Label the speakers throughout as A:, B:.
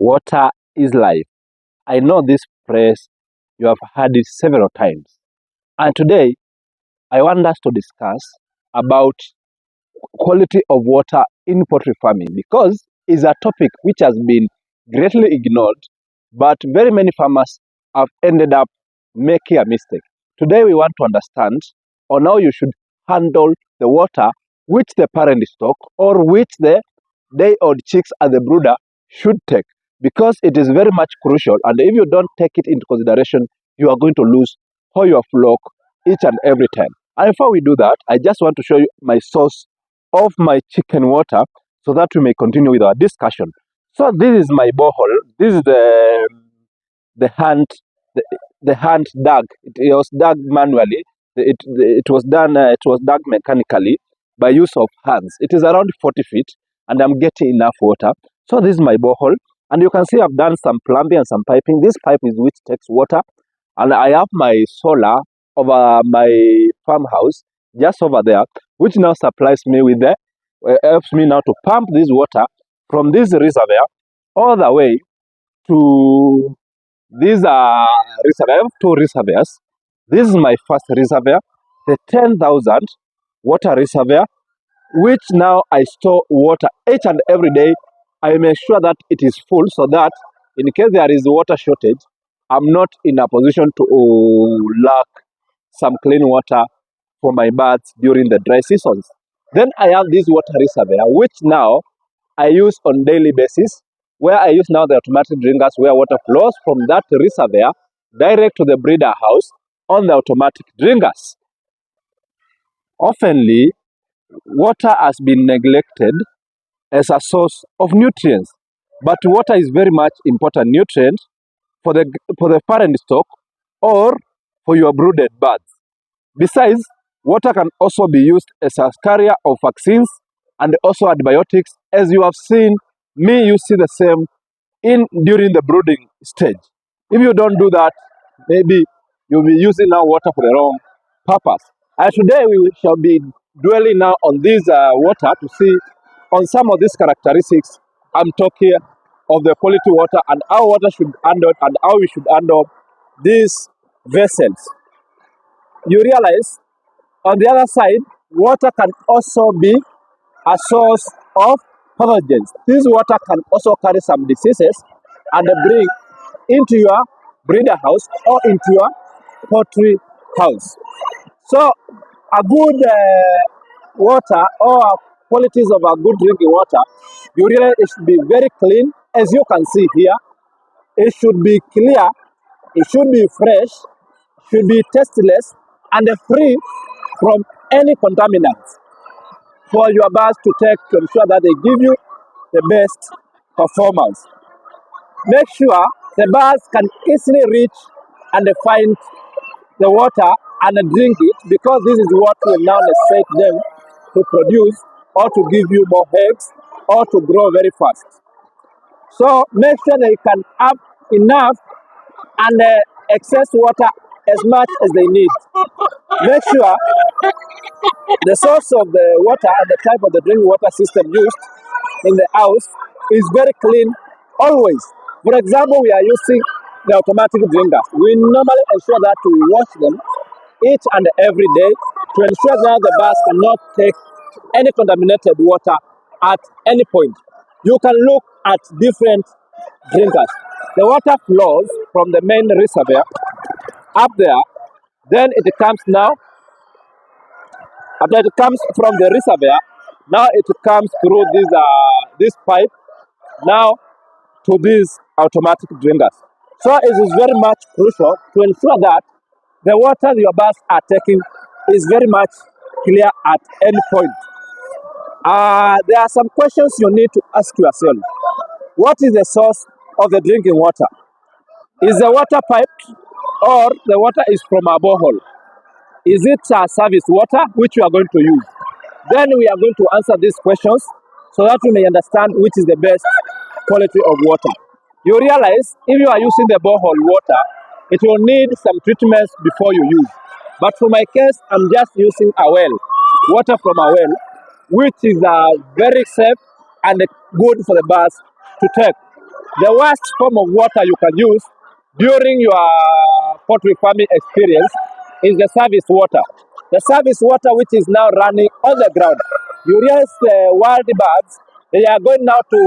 A: Water is life. I know this phrase, you have heard it several times. And today, I want us to discuss about quality of water in poultry farming because it's a topic which has been greatly ignored, but very many farmers have ended up making a mistake. Today, we want to understand on how you should handle the water which the parent stock or which the day-old chicks and the brooder should take, because it is very much crucial, and if you don't take it into consideration, you are going to lose all your flock each and every time. And before we do that, I just want to show you my source of my chicken water so that we may continue with our discussion. So this is my borehole. This is the hand the hand dug. It was dug manually. It was dug mechanically by use of hands. It is around 40 feet, and I'm getting enough water. So this is my borehole, and you can see I've done some plumbing and some piping. This pipe is which takes water, and I have my solar over my farmhouse just over there, which now supplies me with the helps me now to pump this water from this reservoir all the way to these reservoirs. I have two reservoirs. This is my first reservoir, the 10,000 water reservoir, which now I store water each and every day. I make sure that it is full so that in case there is water shortage, I'm not in a position to lack some clean water for my birds during the dry seasons. Then I have this water reservoir, which now I use on daily basis, where I use now the automatic drinkers, where water flows from that reservoir direct to the breeder house on the automatic drinkers. Oftenly, water has been neglected as a source of nutrients, but water is very much important nutrient for the parent stock or for your brooded birds. Besides, water can also be used as a carrier of vaccines and also antibiotics, as you have seen me using the same during the brooding stage. If you don't do that, maybe you'll be using now water for the wrong purpose. And today we shall be dwelling now on this water to see on some of these characteristics. I'm talking of the quality water and how water should handle and how we should handle these vessels. You realize on the other side, water can also be a source of pathogens. This water can also carry some diseases and bring into your breeder house or into your poultry house. So a good water or qualities of a good drinking water, you realize it should be very clean, as you can see here. It should be clear, it should be fresh, should be tasteless, and free from any contaminants for your birds to take to ensure that they give you the best performance. Make sure the birds can easily reach and find the water and drink it, because this is what will now necessitate them to produce or to give you more eggs or to grow very fast. So make sure they can have enough and excess water as much as they need. Make sure the source of the water and the type of the drinking water system used in the house is very clean always. For example, we are using the automatic drinkers. We normally ensure that to wash them each and every day to ensure that the birds cannot take any contaminated water at any point. You can look at different drinkers. The water flows from the main reservoir up there, then it comes now. After it comes from the reservoir, now it comes through this pipe now to these automatic drinkers. So it is very much crucial to ensure that the water your birds are taking is very much clear at any point. There are some questions you need to ask yourself. What is the source of the drinking water? Is the water piped or the water is from a borehole? Is it service water which we are going to use? Then we are going to answer these questions so that we may understand which is the best quality of water. You realize if you are using the borehole water, it will need some treatments before you use. But for my case, I'm just using a well, water from a well, which is very safe and good for the birds to take. The worst form of water you can use during your poultry farming experience is the service water. The service water which is now running on the ground. You realize the wild birds, they are going now to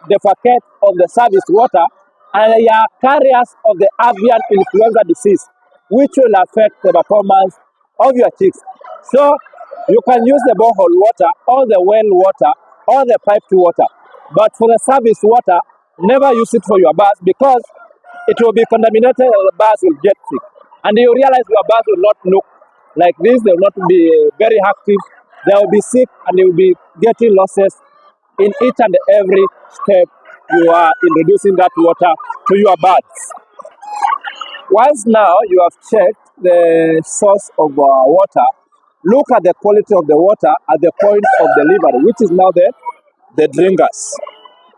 A: defecate on the service water, and they are carriers of the avian influenza disease, which will affect the performance of your chicks. So you can use the borehole water or the well water or the piped water. But for the service water, never use it for your birds because it will be contaminated and the birds will get sick. And you realize your birds will not look like this, they will not be very active, they will be sick and they will be getting losses in each and every step you are introducing that water to your birds. Once now you have checked the source of water, look at the quality of the water at the point of delivery, which is now the drinkers.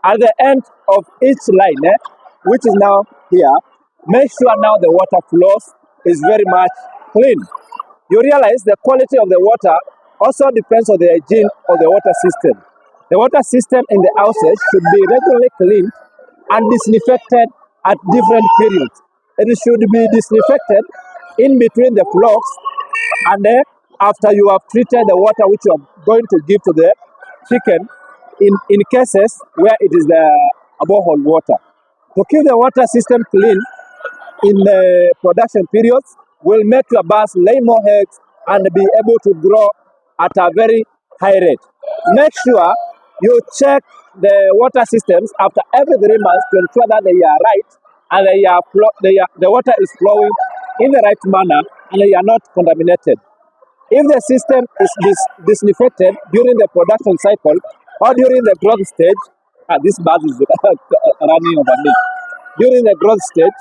A: At the end of each line, which is now here, make sure now the water flows is very much clean. You realize the quality of the water also depends on the hygiene of the water system. The water system in the houses should be regularly cleaned and disinfected at different periods. It should be disinfected in between the flocks and then after you have treated the water which you are going to give to the chicken in cases where it is the borehole water. To keep the water system clean in the production periods will make your birds lay more eggs and be able to grow at a very high rate. Make sure you check the water systems after every 3 months to ensure that they are right and the water is flowing in the right manner and they are not contaminated. If the system is disinfected during the production cycle or during the growth stage, this bird is running over me. During the growth stage,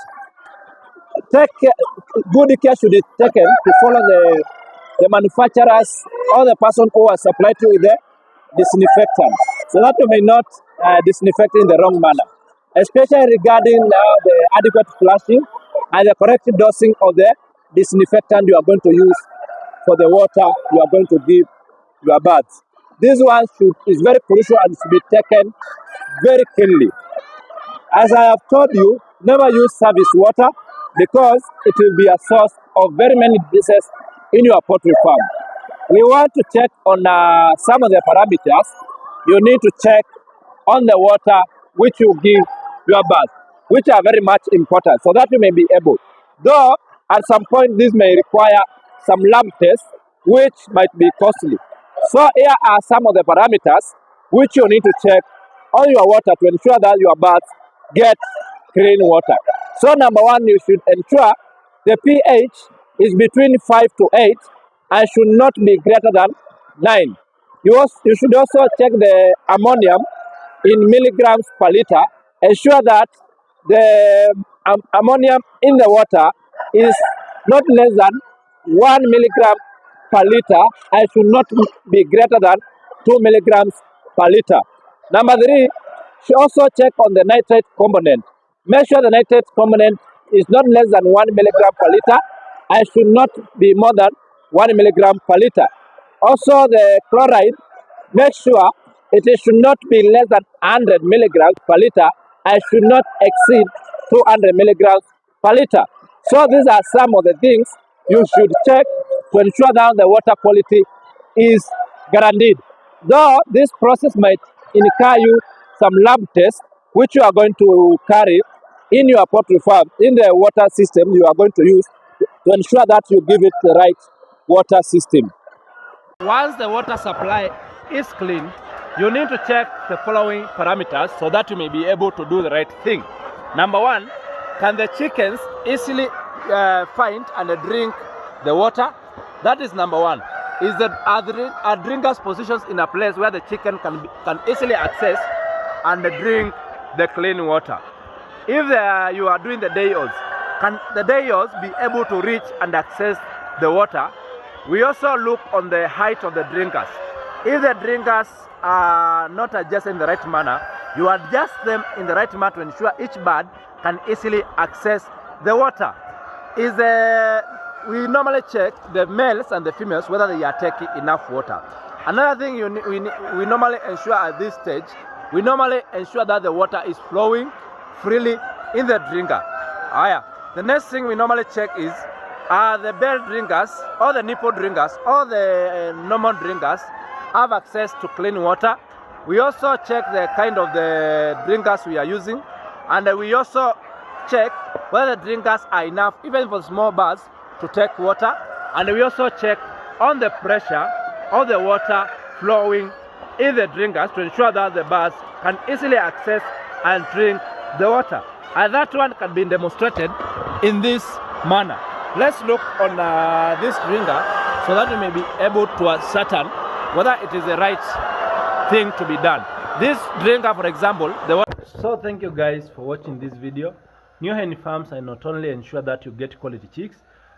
A: good care should be taken to follow the manufacturers or the person who has supplied you with the disinfectant, so that you may not disinfect in the wrong manner, especially regarding the adequate flushing and the correct dosing of the disinfectant you are going to use for the water you are going to give your birds. This one is very crucial and should be taken very keenly. As I have told you, never use service water because it will be a source of very many diseases in your poultry farm. We want to check on some of the parameters you need to check on the water which you give your birds, which are very much important so that you may be able. Though at some point this may require some lab tests which might be costly. So here are some of the parameters which you need to check on your water to ensure that your birds get clean water. So number one, you should ensure the pH is between 5 to 8 and should not be greater than 9. You should also check the ammonium in milligrams per liter. Ensure that the ammonium in the water is not less than 1 milligram per liter and should not be greater than 2 milligrams per liter. Number three, should also check on the nitrate component. Make sure the nitrate component is not less than 1 milligram per liter and should not be more than 1 milligram per liter. Also the chloride, make sure it should not be less than 100 milligrams per liter and should not exceed 200 milligrams per liter. So these are some of the things you should check to ensure that the water quality is guaranteed. Though this process might incur you some lab tests which you are going to carry in your poultry farm, in the water system you are going to use to ensure that you give it the right water system. Once the water supply is clean, you need to check the following parameters so that you may be able to do the right thing. Number one, can the chickens easily find and drink the water? That is number one. Is that are drinkers positions in a place where the chicken can easily access and drink the clean water? If you are doing the day-olds, can the day-olds be able to reach and access the water? We also look on the height of the drinkers. If the drinkers are not adjusted in the right manner, you adjust them in the right manner to ensure each bird can easily access the water. We normally check the males and the females whether they are taking enough water. Another thing we normally ensure at this stage we normally ensure that the water is flowing freely in the drinker. The next thing we normally check is, are the bell drinkers or the nipple drinkers or the normal drinkers have access to clean water. We also check the kind of the drinkers we are using, and we also check whether the drinkers are enough, even for small birds, to take water. And we also check on the pressure of the water flowing in the drinkers to ensure that the birds can easily access and drink the water. And that one can be demonstrated in this manner. Let's look on this drinker so that we may be able to ascertain whether it is the right thing to be done. This drinker, for example, So thank you guys for watching this video. NEO-HEN farms I not only ensure that you get quality chicks,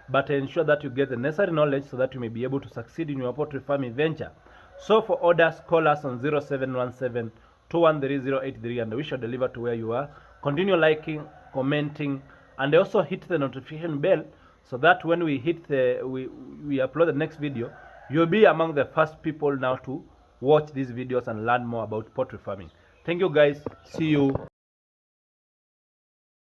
A: but I ensure that you get the necessary knowledge so that you may be able to succeed in your poultry farming venture. So for orders, call us on 0717 213083 and we shall deliver to where you are. Continue liking, commenting, and also hit the notification bell so that when we hit we upload the next video, you'll be among the first people now to watch these videos and learn more about poultry farming. Thank you guys. See you.